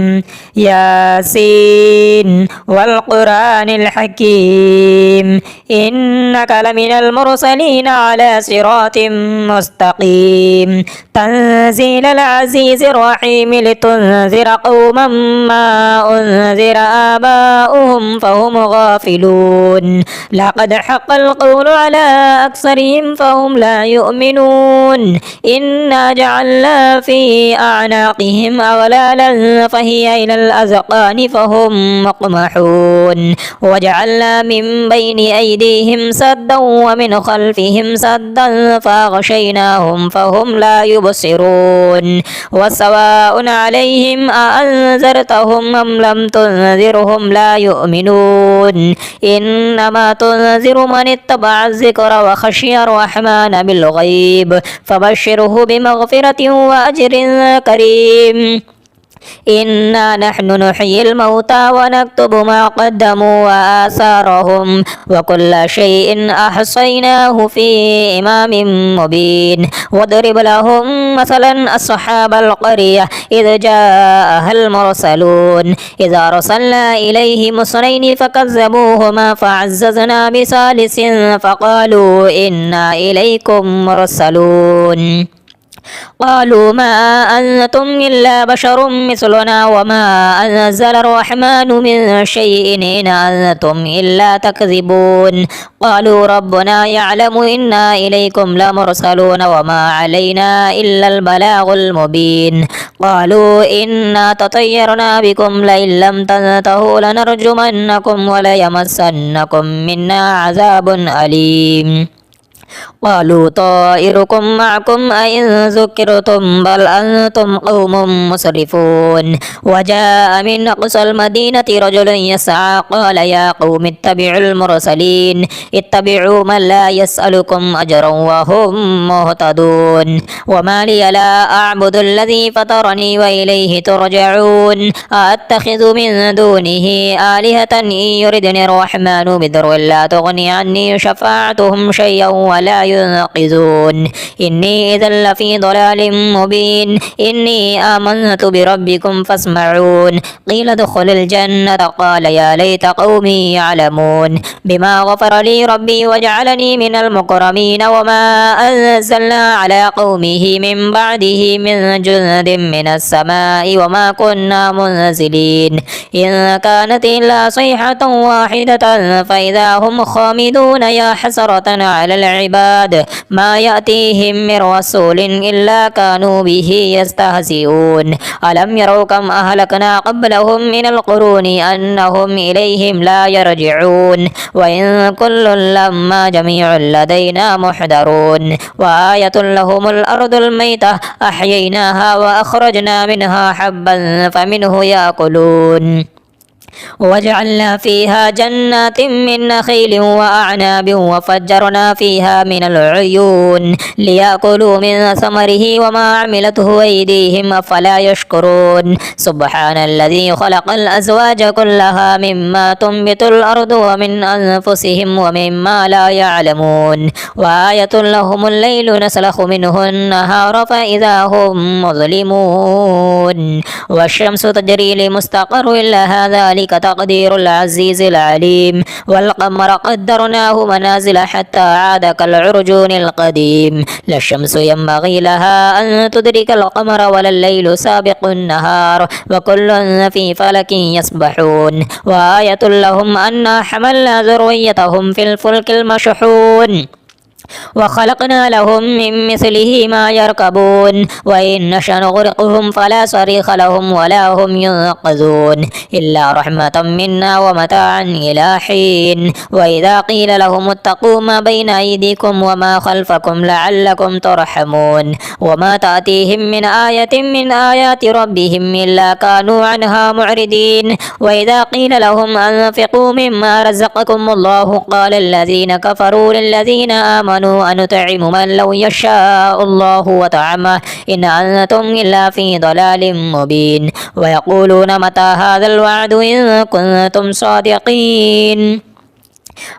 ياسين والقرآن الحكيم إنك لمن المرسلين على صراط مستقيم تنزيل العزيز الرحيم لتنذر قوما ما أنذر آباؤهم فهم غافلون لقد حق القول على أكثرهم فهم لا يؤمنون إنا جعلنا في أعناقهم أغلالا فهي إلى الأذقان فهم مقمحون وجعلنا من بين أيديهم سدا ومن خلفهم سدا فأغشيناهم فهم لا يبصرون وسواء عليهم أأنذرتهم أم لم تنذرهم لا يؤمنون إنما تنذر من اتبع الذكر وخشي الرحمن بالغيب فبشره بمغفرة وأجر كريم إنا نحن نحيي الموتى ونكتب ما قدموا وآثارهم وكل شيء أحصيناه في إمام مبين واضرب لهم مثلا أصحاب القرية إذ جاءها المرسلون إذا أرسلنا إليهم اثنين فكذبوهما فعززنا بثالث فقالوا إنا إليكم مرسلون قالوا ما أنتم إلا بشر مثلنا وما أنزل الرحمن من شيء إن أنتم إلا تكذبون قالوا ربنا يعلم إنا إليكم لمرسلون وما علينا إلا البلاغ المبين قالوا إنا تطيرنا بكم لئن لم تنتهوا لنرجمنكم وليمسنكم منا عذاب أليم قالوا طائركم معكم أئن ذكرتم بل أنتم قوم مسرفون وجاء من أقصى المدينة رجل يسعى قال يا قوم اتبعوا المرسلين اتبعوا من لا يسألكم أجرا وهم مهتدون وما لي لا أعبد الذي فطرني وإليه ترجعون أتخذ من دونه آلهة إن يردني الرحمن بضر لا تغني عني شفاعتهم شيئا ولا ينقذون إني إذا لفي ضلال مبين إني آمنت بربكم فاسمعون قيل ادخل الجنة قال يا ليت قومي يعلمون بما غفر لي ربي وجعلني من المكرمين وما أنزلنا على قومه من بعده من جند من السماء وما كنا منزلين إن كانت إلا صيحة واحدة فإذا هم خامدون يا حسرة على العباد ما يأتيهم من رسول إلا كانوا به يستهزئون ألم يروا كم أهلكنا قبلهم من القرون أنهم إليهم لا يرجعون وإن كل لما جميع لدينا محضرون وآية لهم الأرض الميتة أحييناها وأخرجنا منها حبا فمنه يأكلون وجعلنا فيها جنات من نخيل وأعناب وفجرنا فيها من العيون ليأكلوا من ثمره وما عملته أيديهم أفلا يشكرون سبحان الذي خلق الأزواج كلها مما تنبت الأرض ومن أنفسهم ومما لا يعلمون وآية لهم الليل نسلخ منه النهار فإذا هم مظلمون والشمس تجري لمستقر لها ذلك تقدير العزيز العليم والقمر قدرناه منازل حتى عاد كالعرجون القديم لا الشمس ينبغي لها أن تدرك القمر ولا الليل سابق النهار وكل في فلك يسبحون وآية لهم أنا حملنا ذريتهم في الفلك المشحون وخلقنا لهم من مثله ما يركبون وإن نشأ نغرقهم فلا صريخ لهم ولا هم ينقذون إلا رحمة منا ومتاعا إلى حين وإذا قيل لهم اتقوا ما بين أيديكم وما خلفكم لعلكم ترحمون وما تأتيهم من آية من آيات ربهم إلا كانوا عنها معرضين وإذا قيل لهم أنفقوا مما رزقكم الله قال الذين كفروا للذين آمنوا أنطعم من لو يشاء الله وطعمه إن أنتم إلا في ضلال مبين ويقولون متى هذا الوعد إن كنتم صادقين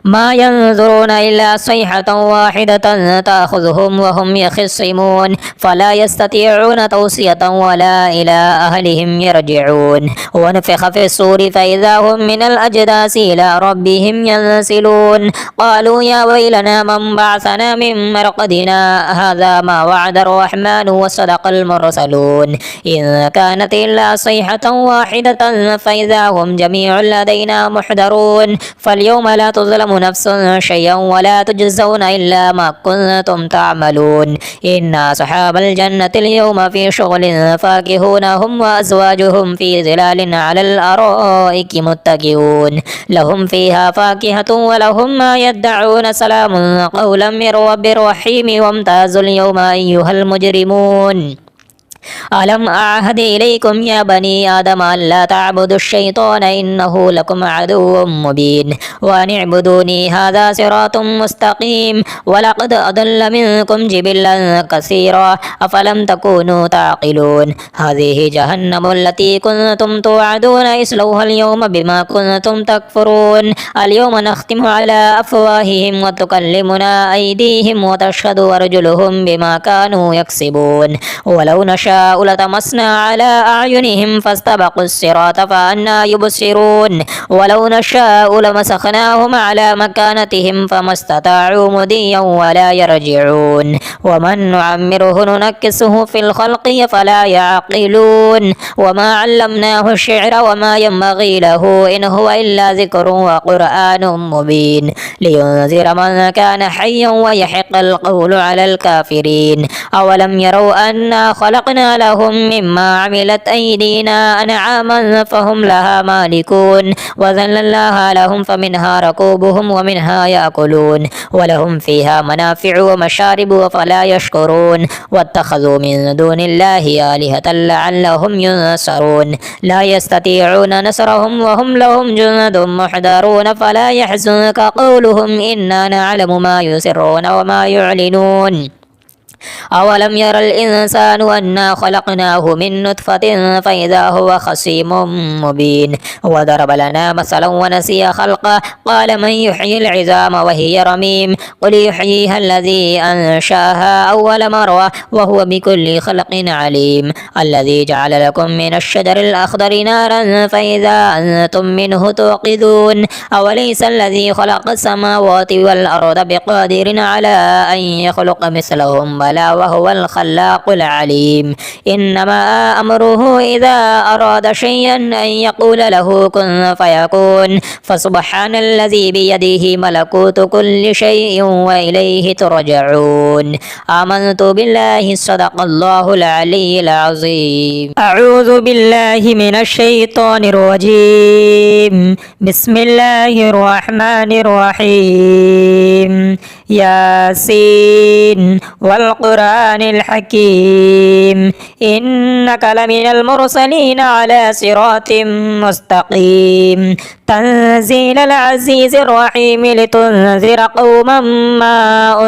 ما ينظرون إلا صيحة واحدة تأخذهم وهم يخصمون فلا يستطيعون توصية ولا إلى أهلهم يرجعون ونفخ في الصور فإذا هم من الأجداث إلى ربهم ينسلون قالوا يا ويلنا من بعثنا من مرقدنا هذا ما وعد الرحمن وصدق المرسلون إن كانت إلا صيحة واحدة فإذا هم جميع لدينا محضرون فاليوم لا تظلم نفس شيئا ولا تجزون إلا ما كنتم تعملون إن أصحاب الجنة اليوم في شغل فاكهون هم وأزواجهم في ظلال على الأرائك متكئون لهم فيها فاكهة ولهم ما يدعون سلام قولا من رب رحيم وامتازوا اليوم أيها المجرمون ألم أعهد إليكم يا بني آدم أن لا تعبدوا الشيطان إنه لكم عدو مبين وأن اعبدوني هذا صراط مستقيم ولقد أضل منكم جبلا كثيرا أفلم تكونوا تعقلون هذه جهنم التي كنتم توعدون اصلوها اليوم بما كنتم تكفرون اليوم نختم على أفواههم وتكلمنا أيديهم وتشهد أرجلهم بما كانوا يكسبون ولو نشاء لطمسنا على أعينهم فاستبقوا الصراط فأنى يبصرون ولو نشاء لمسخناهم على مكانتهم فما استطاعوا مضيا ولا يرجعون ومن نعمره ننكسه في الخلق فلا يعقلون وما علمناه الشعر وما ينبغي له إن هو إلا ذكر وقرآن مبين لينذر من كان حيا ويحق القول على الكافرين أولم يروا أنا خلقنا لهم مما عملت أيدينا أنعاما فهم لها مالكون وذللناها لهم فمنها ركوبهم ومنها يأكلون ولهم فيها منافع ومشارب وفلا يشكرون واتخذوا من دون الله آلهة لعلهم ينصرون لا يستطيعون نصرهم وهم لهم جند محضرون فلا يحزنك قولهم إنا نعلم ما يسرون وما يعلنون أولم ير الإنسان أنا خلقناه من نطفة فإذا هو خصيم مبين وضرب لنا مثلا ونسي خلقه قال من يحيي العظام وهي رميم قل يحييها الذي أنشأها أول مرة وهو بكل خلق عليم الذي جعل لكم من الشجر الأخضر نارا فإذا أنتم منه توقدون أوليس الذي خلق السماوات والأرض بقادر على أن يخلق مثلهم بلى وهو الخلاق العليم إنما أمره إذا أراد شيئا أن يقول له كن فيكون فسبحان الذي بيده ملكوت كل شيء وإليه ترجعون آمنت بالله صدق الله العلي العظيم أعوذ بالله من الشيطان الرجيم بسم الله الرحمن الرحيم ياسين والقرآن الحكيم إنك لمن المرسلين على صراط مستقيم تنزيل العزيز الرحيم لتنذر قوما ما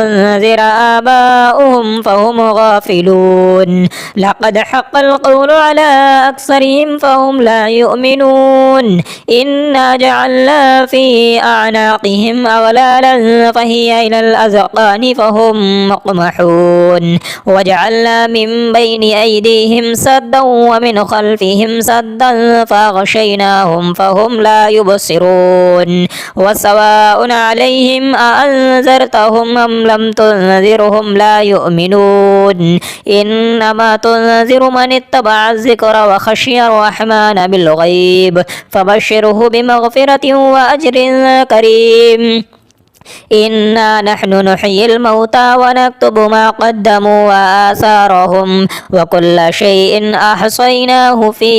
أنذر آباؤهم فهم غافلون لقد حق القول على أكثرهم فهم لا يؤمنون إنا جعلنا في أعناقهم أغلالا فهي إلى الأذقان فهم مقمحون وجعلنا من بين أيديهم سدا ومن خلفهم سدا فأغشيناهم فهم لا يبصرون وسواء عليهم أأنذرتهم أم لم تنذرهم لا يؤمنون إنما تنذر من اتبع الذكر وخشي الرحمن بالغيب فبشره بمغفرة وأجر كريم إنا نحن نحيي الموتى ونكتب ما قدموا وآثارهم وكل شيء أحصيناه في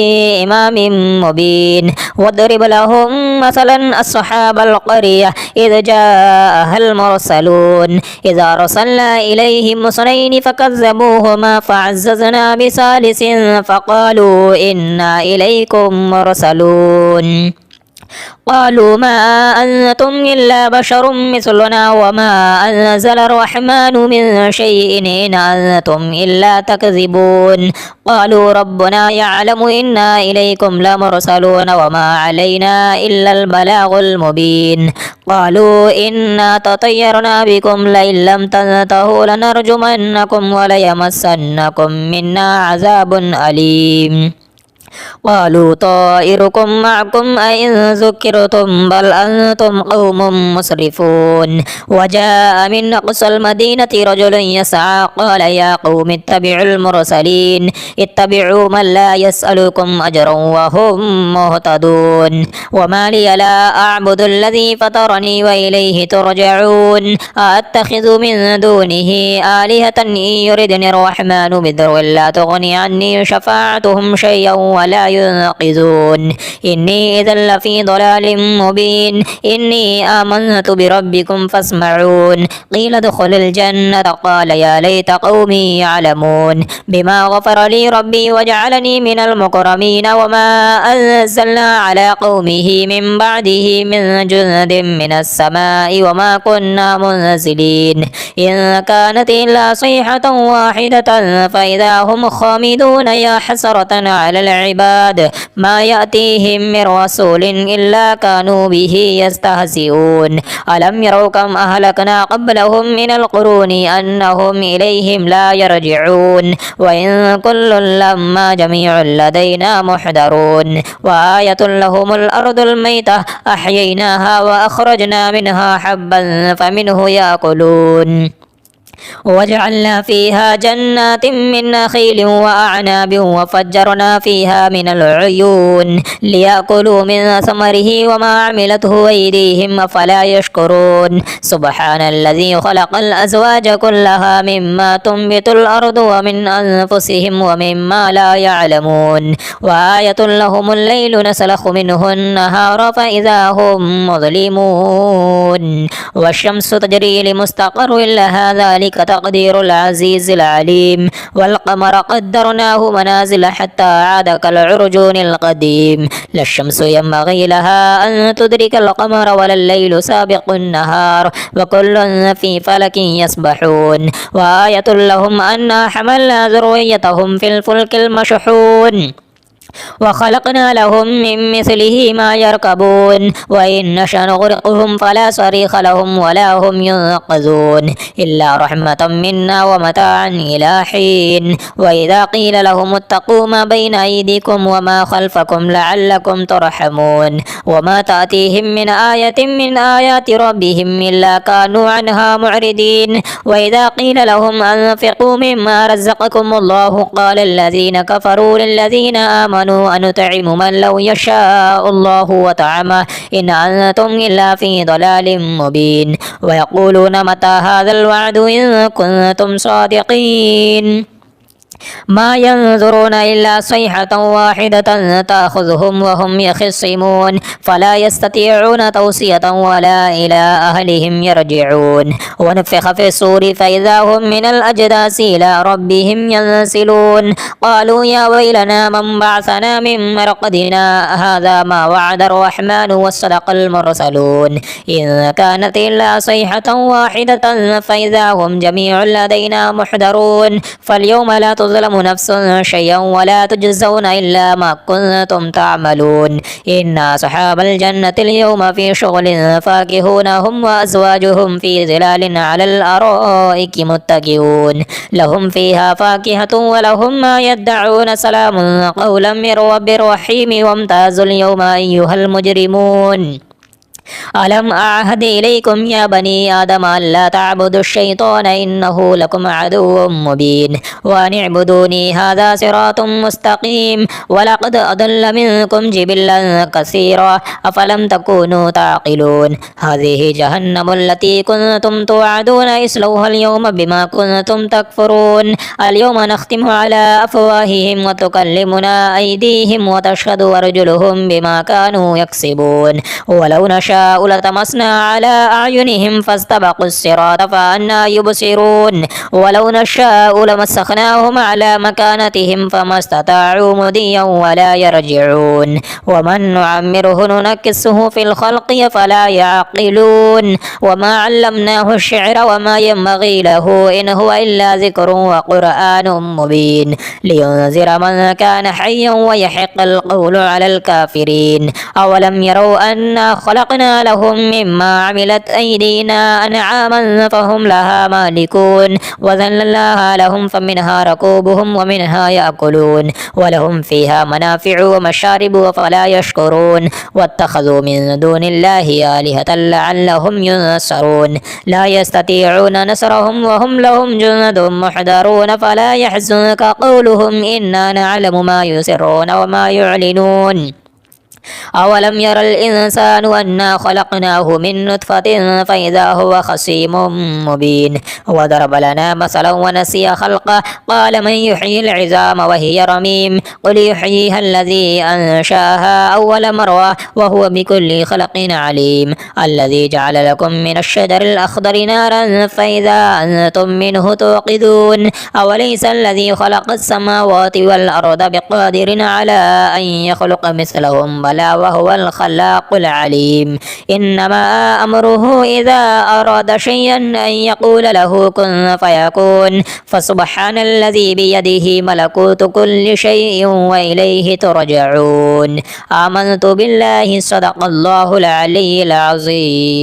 إمام مبين واضرب لهم مثلا أصحاب القرية إذ جاءها المرسلون إذ أرسلنا إليهم اثنين فكذبوهما فعززنا بثالث فقالوا إنا إليكم مرسلون قالوا ما أنتم إلا بشر مثلنا وما أنزل الرحمن من شيء إن أنتم إلا تكذبون قالوا ربنا يعلم إنا إليكم لمرسلون وما علينا إلا البلاغ المبين قالوا إنا تطيرنا بكم لئن لم تنتهوا لنرجمنكم وليمسنكم منا عذاب أليم قالوا طائركم معكم أئن ذكرتم بل أنتم قوم مسرفون وجاء من أقصى المدينة رجل يسعى قال يا قوم اتبعوا المرسلين اتبعوا من لا يسألكم أجرا وهم مهتدون وما لي لا أعبد الذي فطرني وإليه ترجعون أتخذ من دونه آلهة إن يردني الرحمن بضر لا تغني عني شفاعتهم شيئا ولا ينقذون إني إذا لفي ضلال مبين إني آمنت بربكم فاسمعون قيل ادخل الجنة قال يا ليت قومي يعلمون بما غفر لي ربي وجعلني من المكرمين وما أنزلنا على قومه من بعده من جند من السماء وما كنا منزلين إن كانت إلا صيحة واحدة فإذا هم خامدون يا حسرة على العباد ما يأتيهم من رسول إلا كانوا به يستهزئون ألم يروا كم أهلكنا قبلهم من القرون أنهم إليهم لا يرجعون وإن كل لما جميع لدينا محضرون وآية لهم الأرض الميتة أحييناها وأخرجنا منها حبا فمنه يأكلون وجعلنا فيها جنات من نخيل وأعناب وفجرنا فيها من العيون ليأكلوا من ثمره وما عملته أيديهم أفلا يشكرون سبحان الذي خلق الأزواج كلها مما تنبت الأرض ومن أنفسهم ومما لا يعلمون وآية لهم الليل نسلخ منه النهار فإذا هم مظلمون والشمس تجري لمستقر لها ذلك ذلك تقدير العزيز العليم. والقمر قدرناه منازل حتى عاد كالعرجون القديم. لا الشمس ينبغي لها أن تدرك القمر ولا الليل سابق النهار وكل في فلك يسبحون. وآية لهم أنا حملنا ذريتهم في الفلك المشحون وخلقنا لهم من مثله ما يركبون وإن نشأ نغرقهم فلا صريخ لهم ولا هم ينقذون إلا رحمة منا ومتاعا إلى حين. وإذا قيل لهم اتقوا ما بين أيديكم وما خلفكم لعلكم ترحمون. وما تأتيهم من آية من آيات ربهم إلا كانوا عنها معرضين. وإذا قيل لهم أنفقوا مما رزقكم الله قال الذين كفروا للذين آمنوا أنطعم من لو يشاء الله وطعمه إن أنتم إلا في ضلال مبين. ويقولون متى هذا الوعد إن كنتم صادقين. ما ينظرون إلا صيحة واحدة تأخذهم وهم يخصمون فلا يستطيعون توصية ولا إلى أهلهم يرجعون. ونفخ في الصور فإذا هم من الأجداث إلى ربهم ينسلون. قالوا يا ويلنا من بعثنا من مرقدنا هذا ما وعد الرحمن وصدق المرسلون إن كانت إلا صيحة واحدة فإذا هم جميع لدينا محضرون. فاليوم لا تظلم نفس شيئا ولا تجزون إلا ما كنتم تعملون. إن أصحاب الجنة اليوم في شغل فاكهون هم وأزواجهم في ظلال على الأرائك متكئون لهم فيها فاكهة ولهم ما يدعون سلام قولا من رب رحيم. وامتازوا اليوم أيها المجرمون ألم أعهد إليكم يا بني آدم ألا تعبدوا الشيطان إنه لكم عدو مبين وأن اعبدوني هذا صراط مستقيم. ولقد أضل منكم جبلا كثيرا أفلم تكونوا تعقلون. هذه جهنم التي كنتم توعدون اصلوها اليوم بما كنتم تكفرون. اليوم نختم على أفواههم وتكلمنا أيديهم وتشهد أرجلهم بما كانوا يكسبون. ولو نشاء لطمسنا على أعينهم فاستبقوا الصراط فأنى يبصرون. ولو نشاء لمسخناهم على مكانتهم فما استطاعوا مضيا ولا يرجعون. ومن نعمره ننكسه في الخلق فلا يعقلون. وما علمناه الشعر وما ينبغي له إن هو إلا ذكر وقرآن مبين لينذر من كان حيا ويحق القول على الكافرين. أولم يروا أنا خلقنا لهم مما عملت أيدينا أنعاما فهم لها مالكون وذللناها لهم فمنها ركوبهم ومنها يأكلون ولهم فيها منافع ومشارب فلا يشكرون. واتخذوا من دون الله آلهة لعلهم ينصرون لا يستطيعون نصرهم وهم لهم جند محضرون. فلا يحزنك قولهم إنا نعلم ما يسرون وما يعلنون. أولم ير الإنسان أنا خلقناه من نطفة فإذا هو خصيم مبين. وضرب لنا مثلا ونسي خلقه قال من يحيي العظام وهي رميم قل يحييها الذي أنشأها أول مرة وهو بكل خلق عليم. الذي جعل لكم من الشجر الأخضر نارا فإذا أنتم منه توقدون. أوليس الذي خلق السماوات والأرض بقادر على أن يخلق مثلهم بلى وهو الخلاق العليم. إنما أمره إذا أراد شيئا أن يقول له كن فيكون. فسبحان الذي بيده ملكوت كل شيء وإليه ترجعون. آمنت بالله صدق الله العلي العظيم.